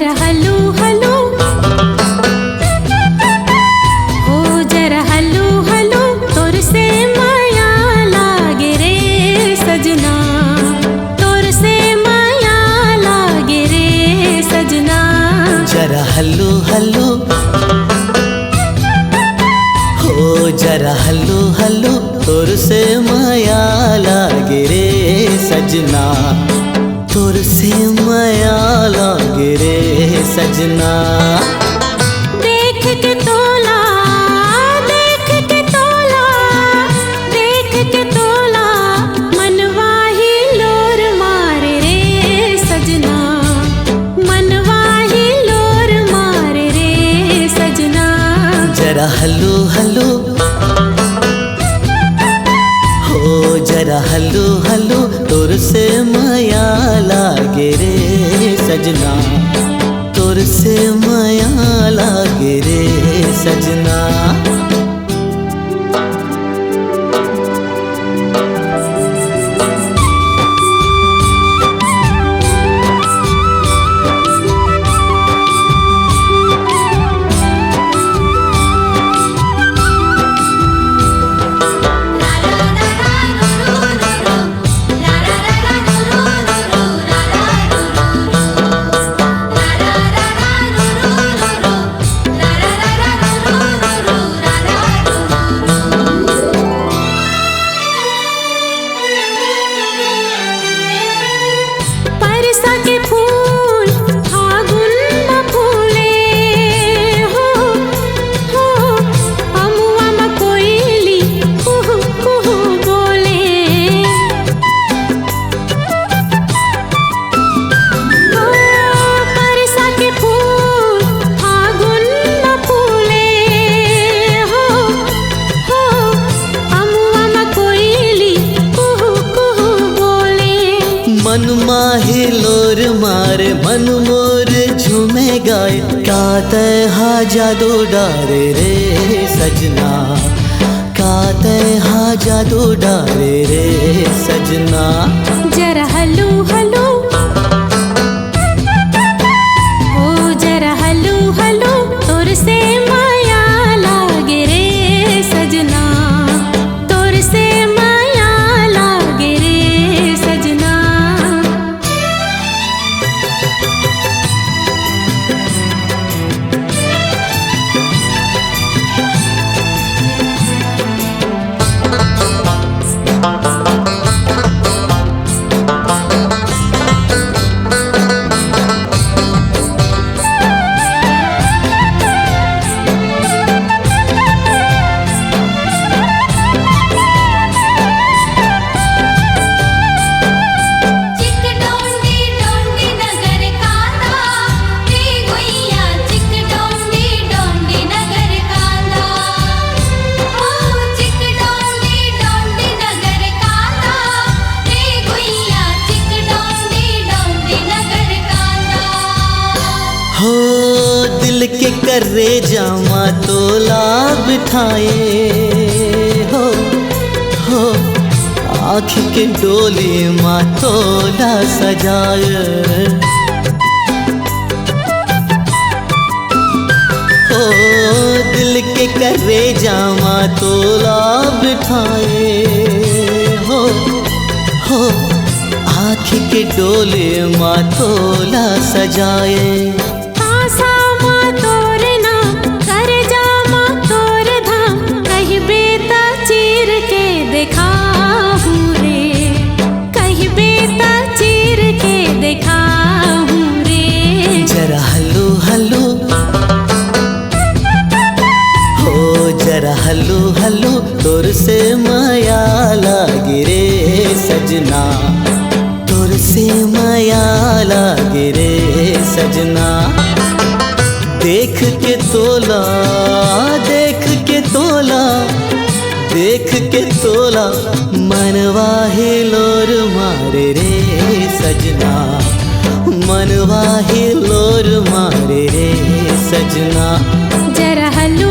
जरा हल्लू हल्लू हो, जरा हल्लू हल्लू तोर से माया लागे रे सजना, तोर से माया लागे रे सजना। जरा हल्लू हल्लू हो, जरा हल्लू हल्लू तोर से माया लागे रे सजना, तोर से माया लागे रे सजना। देख के तोला, देख के तोला, देख के तोला मनवा ही लोर मारे रे सजना, मनवा ही लोर मारे रे सजना। जरा हल्लू हल्लू हो, जरा हल्लू हल्लू तोर से माया लागे रे सजना, तोर से माया लागे रे सजना। मन माहे लोर मारे मन मोर झूमे गाए, काते हा जादू डारे रे सजना, काते हा जादू डारे रे सजना। जरा हल्लू हल्लू हो, जरा हल्लू हल्लू तोर से माया लागे रे सजना, तोर से माया लागे रे सजना। हो दिल के कर्रे जामा तोला बिठाए हो आँख के डोली माँ तोला सजाए, हो दिल के कर्रे जामा तोला बिठाए हो आँख के डोले माँ तोला सजाए। जरा हल्लू हल्लू हो, जरा हल्लू हल्लू तोर से माया लागे रे सजना, तोर से माया लागे रे सजना। देख के तोला, देख के तोला, देख के तोला मनवा ही लोर मारे रे सजना, मनवा ही लोर मारे रे सजना। जरा हल्लू